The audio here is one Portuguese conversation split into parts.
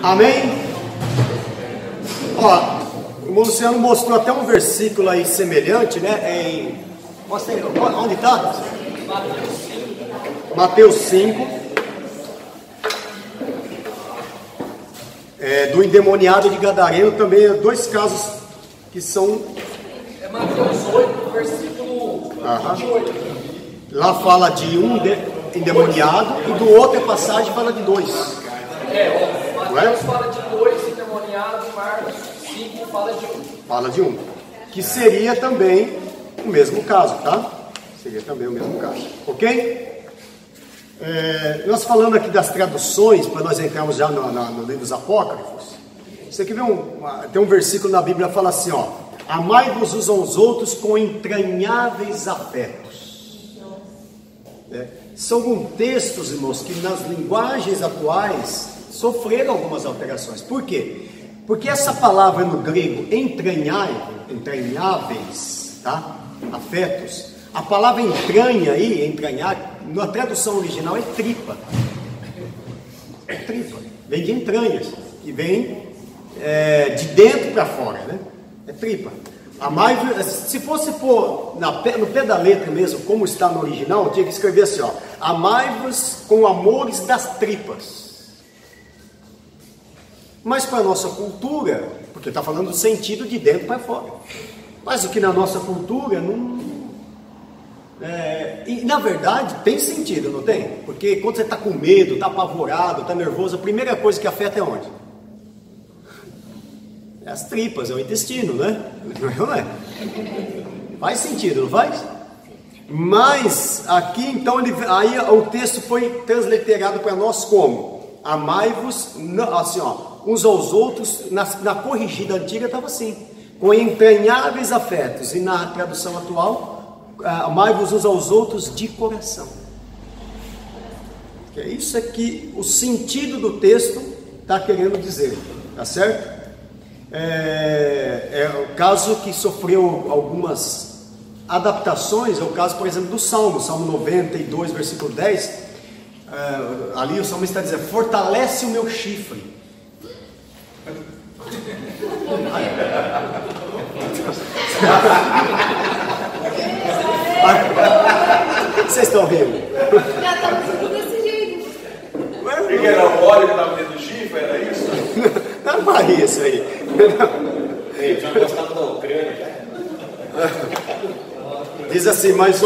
Amém? Ó, o Luciano mostrou até um versículo aí semelhante, né? Mostra aí, onde está? Mateus 5. Do endemoniado de Gadareno, também dois casos que são... É Mateus 8, versículo 28. Lá fala de um endemoniado e do outro passagem fala de dois. Mateus fala de dois endemoniados, Marcos 5 fala de um. Fala de um. Que seria também o mesmo caso, tá? Seria também o mesmo caso. Ok? Nós falando aqui das traduções, para nós entrarmos já no livro dos apócrifos. Você aqui vê tem um versículo na Bíblia que fala assim, ó: amai-vos uns aos outros com entranháveis afetos. São alguns textos, irmãos, que nas linguagens atuais sofreram algumas alterações. Por quê? Porque essa palavra no grego, entranháveis, tá? Afetos. A palavra entranha aí, entranhar, na tradução original é tripa. É tripa. Vem de entranhas. E vem de dentro para fora, né? É tripa. Se fosse pôr no pé da letra mesmo, como está no original, eu tinha que escrever assim, ó: amai-vos com amores das tripas. Mas para a nossa cultura, porque está falando do sentido de dentro para fora. Mas o que na nossa cultura não... e na verdade tem sentido, não tem? Porque quando você está com medo, está apavorado, está nervoso, a primeira coisa que afeta é onde? É as tripas, é o intestino, né? Não é? Faz sentido, não faz? Mas aqui então aí o texto foi transliterado para nós como? Amai-vos, assim, ó, uns aos outros. Na corrigida antiga estava assim, com entranháveis afetos, e na tradução atual, amai-vos uns aos outros de coração. Que é isso que o sentido do texto está querendo dizer, tá certo? É o caso que sofreu algumas adaptações, é o caso, por exemplo, do Salmo 92, versículo 10, ali o salmista está dizendo: fortalece o meu chifre. Vocês estão rindo? Já estamos tudo desse jeito. Porque era o óleo que estava dentro do chifre, era isso? Não é isso aí. Eu tinha gostado da Ucrânia. Diz assim, mas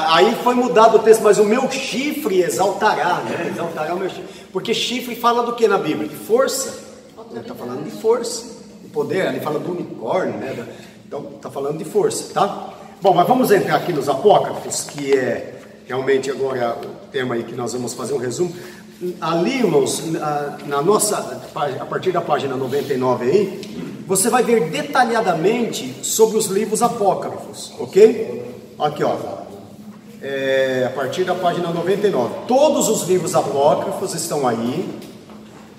aí foi mudado o texto, mas o meu chifre exaltará, né? Exaltará o meu chifre. Porque chifre fala do que na Bíblia? De força. Está falando de força, de poder. Ele fala do unicórnio, né? Então está falando de força, tá? Bom, mas vamos entrar aqui nos apócrifos, que é realmente agora o tema aí que nós vamos fazer um resumo. Ali, irmãos, a partir da página 99 aí, você vai ver detalhadamente sobre os livros apócrifos, ok? Aqui, ó, a partir da página 99, todos os livros apócrifos estão aí,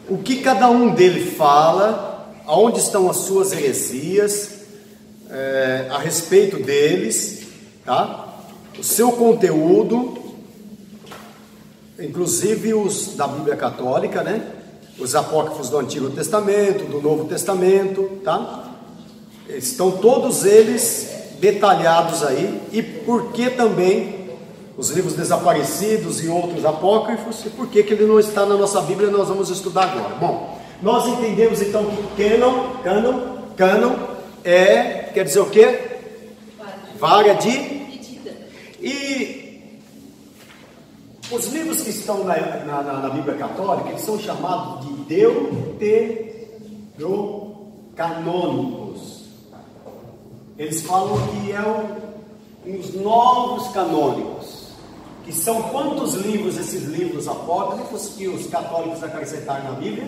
o que cada um deles fala, aonde estão as suas heresias, a respeito deles, tá? O seu conteúdo, inclusive os da Bíblia Católica, né? Os apócrifos do Antigo Testamento, do Novo Testamento, tá? Estão todos eles detalhados aí. E por que também os livros desaparecidos e outros apócrifos? E por que ele não está na nossa Bíblia? Nós vamos estudar agora. Bom, nós entendemos então que cânon quer dizer o quê? Vara de medida. E os livros que estão na Bíblia Católica, eles são chamados de deuterocanônicos. Eles falam que os novos canônicos, que são quantos livros, esses livros apócrifos que os católicos acrescentaram na Bíblia?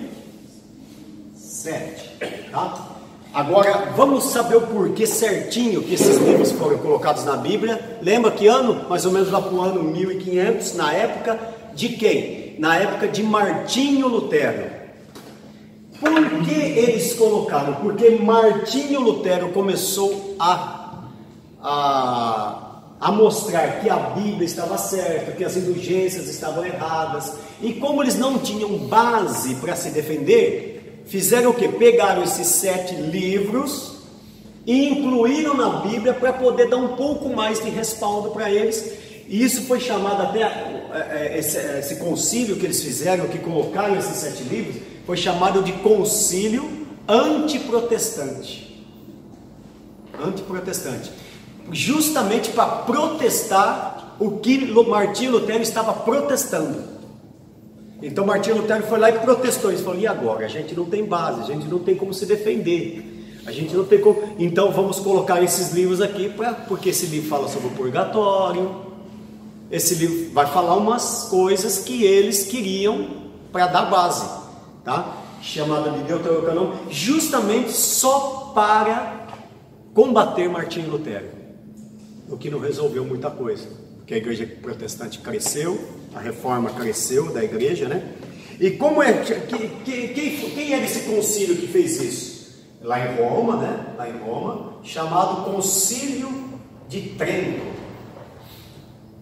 7, tá? Agora, vamos saber o porquê certinho que esses livros foram colocados na Bíblia. Lembra que ano? Mais ou menos lá para o ano 1500, na época de quem? Na época de Martinho Lutero. Por que eles colocaram? Porque Martinho Lutero começou a mostrar que a Bíblia estava certa, que as indulgências estavam erradas, E como eles não tinham base para se defender, fizeram o que? Pegaram esses 7 livros e incluíram na Bíblia para poder dar um pouco mais de respaldo para eles. E isso foi chamado até, esse concílio que eles fizeram, que colocaram esses 7 livros, foi chamado de concílio antiprotestante. Antiprotestante. Justamente para protestar o que Martinho Lutero estava protestando. Então Martinho Lutero foi lá e protestou. Ele falou: e agora? A gente não tem base, a gente não tem como se defender, a gente não tem como. Então vamos colocar esses livros aqui, porque esse livro fala sobre o purgatório. Esse livro vai falar umas coisas que eles queriam para dar base, tá? Chamada de Deuterocanônico, justamente só para combater Martinho Lutero, o que não resolveu muita coisa, porque a igreja protestante cresceu, a reforma cresceu da igreja, né? E como é quem era esse concílio que fez isso? Lá em Roma, né? Lá em Roma, chamado Concílio de Trento.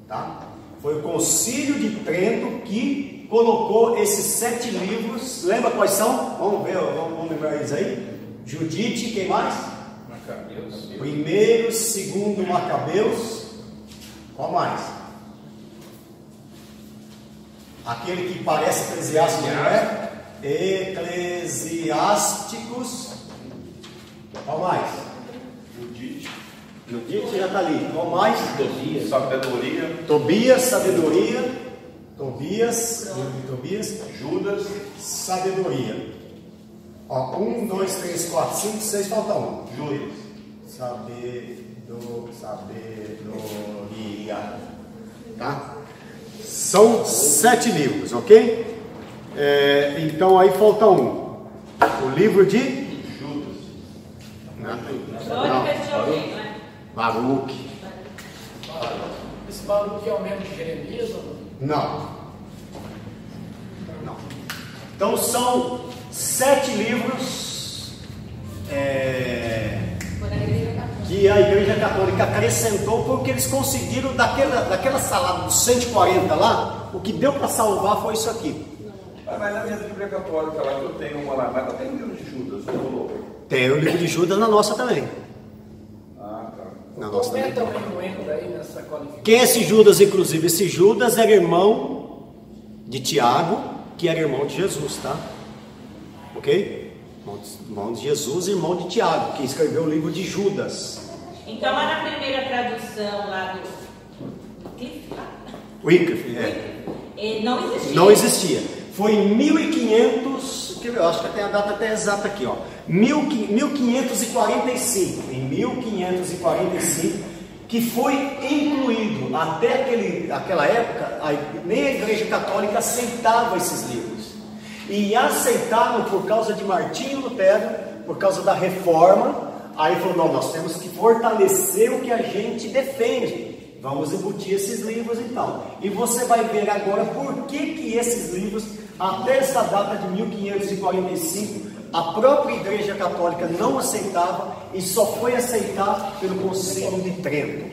Tá? Foi o Concílio de Trento que colocou esses 7 livros. Lembra quais são? Vamos ver, vamos lembrar eles aí. Judite, quem mais? Macabeus. Primeiro, segundo Macabeus. Qual mais? Aquele que parece Eclesiástico, não é? Eclesiásticos. Qual mais? Judite já está ali. Qual mais? Tobias. Sabedoria. Tobias, sabedoria. Tobias, Judas. sabedoria. Ó, 1, 2, 3, 4, 5, 6, falta um. Judas. Sabedoria. Tá? São 7 livros, ok? Então aí falta um. O livro de Judas. Não. Não. Baruque. Esse Baruque é o mesmo de Jeremias ou não? Não. Então são 7 livros que a Igreja Católica acrescentou, porque eles conseguiram daquela salada dos 140 lá, o que deu para salvar foi isso aqui. Mas na minha Bíblia Católica lá, que eu tenho uma lá, mas tem o livro de Judas, não rolou? Tem o livro de Judas na nossa também. Ah, tá. Na nossa Como é também. também não entra aí nessa qualificação? Quem é esse Judas, inclusive? Esse Judas era irmão de Tiago, que era irmão de Jesus, tá? Ok? Irmão de Jesus e irmão de Tiago, que escreveu o livro de Judas. Então lá na primeira tradução lá do Wycliffe, não existia. Não existia. Foi em 1500, eu acho que tem a data até exata aqui, ó. 1545. Em 1545, que foi incluído. Até aquela época, nem a Igreja Católica aceitava esses livros. E aceitaram por causa de Martinho Lutero, por causa da reforma. Aí falou: não, nós temos que fortalecer o que a gente defende. Vamos embutir esses livros então. E você vai ver agora por que esses livros, até essa data de 1545, a própria Igreja Católica não aceitava e só foi aceitar pelo Concílio de Trento.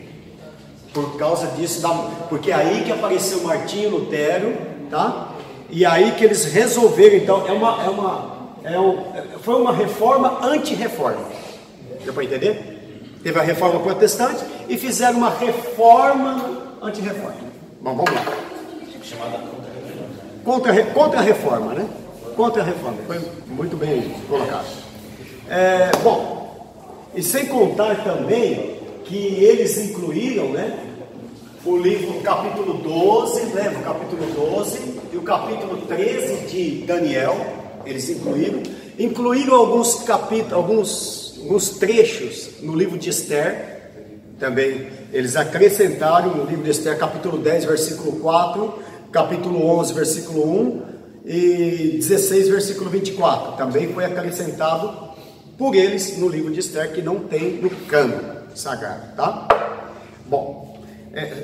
Por causa disso, porque é aí que apareceu Martinho Lutero, tá? E aí que eles resolveram, então, foi uma reforma anti-reforma. Deu para entender? Teve a reforma protestante e fizeram uma reforma anti-reforma. Bom, vamos lá. Contra a reforma, né? Contra a reforma. Foi muito bem colocado. Bom, e sem contar também que eles incluíram, né? O livro, o capítulo 12, lembra? O capítulo 12 e o capítulo 13 de Daniel, eles incluíram alguns capítulos, alguns trechos no livro de Esther, também eles acrescentaram no livro de Esther, capítulo 10, versículo 4, capítulo 11, versículo 1 e 16, versículo 24, também foi acrescentado por eles no livro de Esther, que não tem no cânon sagrado, tá? Bom,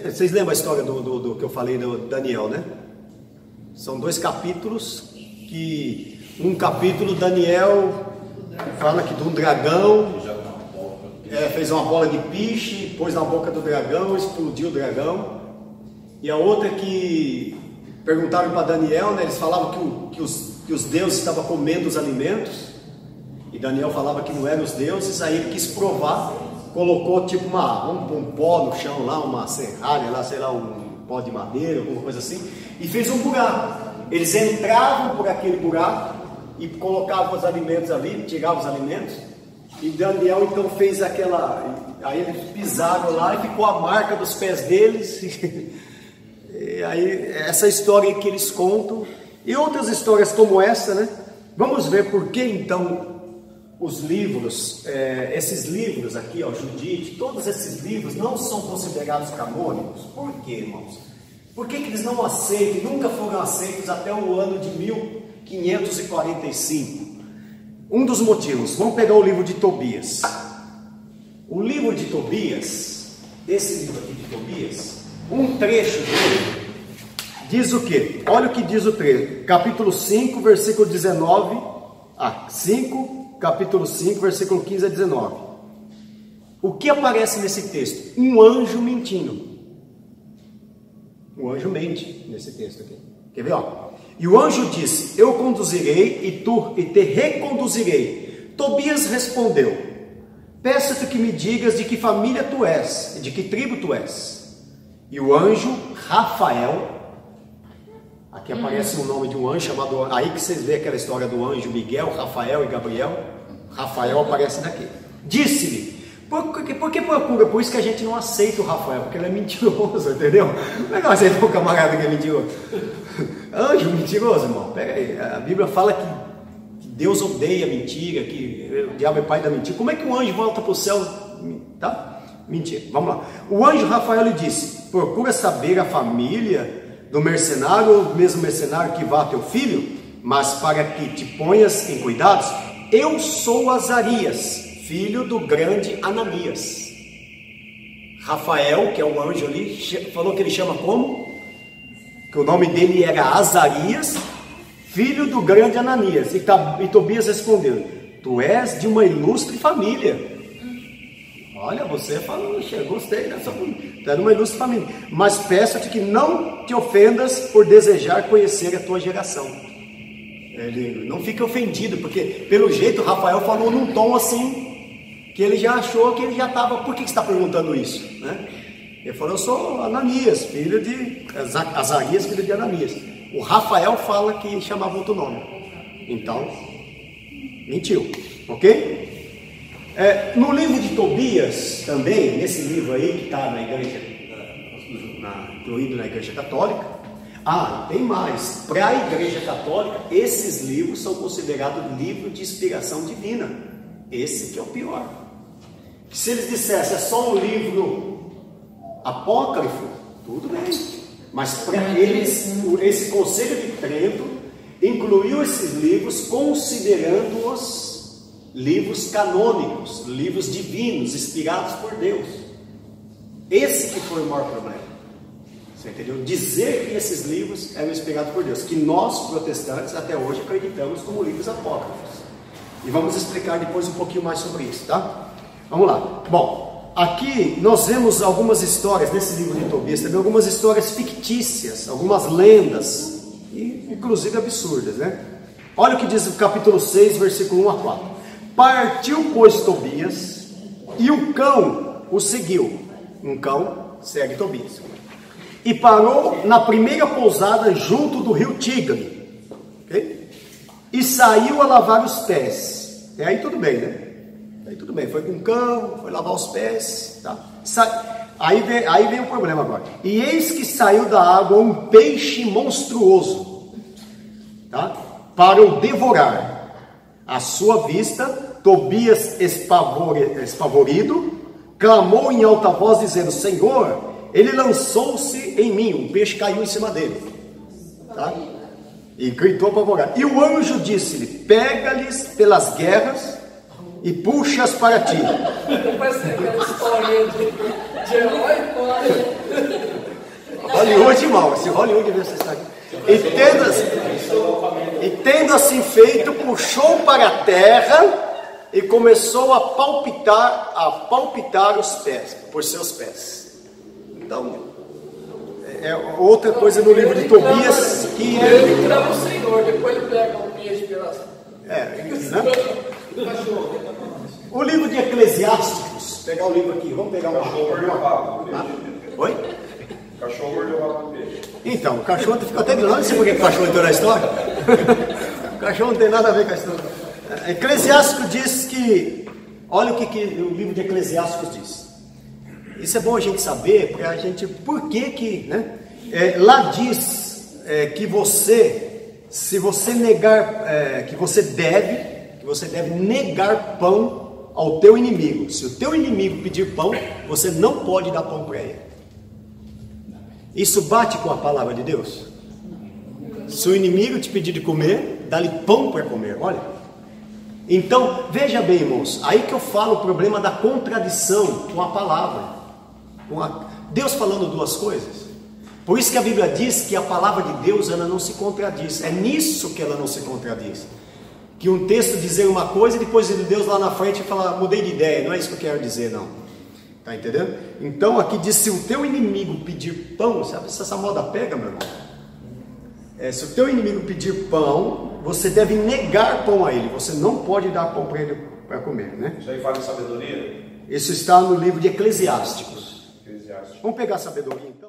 vocês lembram a história do que eu falei do Daniel, né? São 2 capítulos, que um capítulo Daniel fala que de um dragão fez uma bola de piche, pôs na boca do dragão, explodiu o dragão. E a outra que perguntaram para Daniel, né? Eles falavam que os deuses estavam comendo os alimentos, e Daniel falava que não eram os deuses. Aí ele quis provar, colocou tipo um pó no chão lá, uma serralha lá, sei lá, um pó de madeira, alguma coisa assim, e fez um buraco. Eles entravam por aquele buraco e colocavam os alimentos ali, tiravam os alimentos, e Daniel então fez aí eles pisaram lá e ficou a marca dos pés deles. E aí essa história que eles contam, e outras histórias como essa, né? Vamos ver por que então os livros, esses livros aqui, ó, Judite, todos esses livros não são considerados canônicos. Por quê, irmãos? Por que eles não aceitam, nunca foram aceitos até o ano de 1545? Um dos motivos, vamos pegar o livro de Tobias. O livro de Tobias, esse livro aqui de Tobias, um trecho dele diz o quê? Olha o que diz o trecho, capítulo 5, versículo 19, capítulo 5, versículo 15 a 19. O que aparece nesse texto? Um anjo mentindo. O anjo mente nesse texto aqui. Quer ver? Ó? E o anjo disse: eu conduzirei e te reconduzirei. Tobias respondeu: peço-te que me digas de que família tu és, de que tribo tu és. E o anjo Rafael, aqui aparece o nome de um anjo chamado, aí que vocês veem aquela história do anjo Miguel, Rafael e Gabriel. Rafael aparece daqui. Disse-lhe: por que procura? Por isso que a gente não aceita o Rafael, porque ele é mentiroso, entendeu? Não é que aceitar um camarada que é mentiroso. Anjo mentiroso, irmão. Pega aí. A Bíblia fala que Deus odeia mentira, que o diabo é pai da mentira. Como é que um anjo volta para o céu? Tá? Mentira. Vamos lá. O anjo Rafael lhe disse: procura saber a família do mercenário, ou do mesmo mercenário que vá a teu filho, mas para que te ponhas em cuidados, eu sou Azarias, filho do grande Ananias. Rafael, que é o anjo ali, falou que ele chama como? Que o nome dele era Azarias, filho do grande Ananias. E Tobias respondeu: tu és de uma ilustre família. Olha, você falou, gostei dessa família. Tu é de uma ilustre família. Mas peço-te que não te ofendas por desejar conhecer a tua geração. Ele não fica ofendido, porque pelo jeito Rafael falou num tom assim, que ele já achou que ele já estava. Por que você está perguntando isso? Né? Ele falou: eu sou Ananias, filho de Azarias, filho de Ananias. O Rafael fala que chamava outro nome. Então, mentiu. Ok? No livro de Tobias, também, nesse livro aí que está na igreja, incluído na igreja católica. Tem mais. Para a igreja católica, esses livros são considerados livros de inspiração divina. Esse que é o pior. Se eles dissessem é só um livro apócrifo, tudo bem. Mas para eles, esse Conselho de Trento incluiu esses livros considerando-os livros canônicos, livros divinos, inspirados por Deus. Esse que foi o maior problema. Você entendeu? Dizer que esses livros eram inspirados por Deus, que nós, protestantes, até hoje acreditamos como livros apócrifos. E vamos explicar depois um pouquinho mais sobre isso, tá? Vamos lá. Bom, aqui nós vemos algumas histórias nesse livro de Tobias, também algumas histórias fictícias, algumas lendas, inclusive absurdas, né? Olha o que diz o capítulo 6, versículo 1 a 4. Partiu, pois, Tobias, e o cão o seguiu. Um cão segue Tobias. E parou na primeira pousada junto do rio Tigre. Okay? E saiu a lavar os pés. Aí tudo bem, né? Aí tudo bem. Foi com o cão, foi lavar os pés. Tá? Aí vem o problema agora. E eis que saiu da água um peixe monstruoso, tá? Para o devorar. À sua vista, Tobias, espavorido, clamou em alta voz, dizendo: Senhor, ele lançou-se em mim. Um peixe caiu em cima dele, tá? E gritou apavorado. E o anjo disse-lhe: pega-lhes pelas guerras e puxa-as para ti. Parece aquela historinha de herói. Hollywood, irmão, esse Hollywood vê essa história. E tendo assim feito, puxou para a terra e começou a palpitar os pés, por seus pés. Então, outra coisa no livro de Tobias que é... Ele crava o Senhor, depois ele pega um mês de pedaço. né? O livro de Eclesiásticos, pegar o livro aqui, vamos pegar uma... Cachorro mordeu o rabo do peixe. Oi? Cachorro mordeu o rabo do peixe. Então, o cachorro fica até grilando, não sei por que o cachorro entrou na história. O cachorro não tem nada a ver com a história. Eclesiástico diz que, olha o que o livro de Eclesiásticos diz. Isso é bom a gente saber, para a gente, por que, né? Lá diz que você, se você negar, que você deve negar pão ao teu inimigo. Se o teu inimigo pedir pão, você não pode dar pão para ele. Isso bate com a palavra de Deus? Se o inimigo te pedir de comer, dá-lhe pão para comer, olha. Então, veja bem, irmãos, aí que eu falo o problema da contradição com a palavra. Deus falando duas coisas. Por isso que a Bíblia diz que a palavra de Deus, ela não se contradiz. É nisso que ela não se contradiz. Que um texto dizer uma coisa e depois Deus lá na frente fala, mudei de ideia, não é isso que eu quero dizer, não. Tá entendendo? Então aqui diz, se o teu inimigo pedir pão, sabe se essa moda pega, meu irmão? Se o teu inimigo pedir pão, você deve negar pão a ele, você não pode dar pão para ele para comer, né? Isso aí fala em sabedoria? Isso está no livro de Eclesiásticos. Eclesiásticos. Vamos pegar a sabedoria então?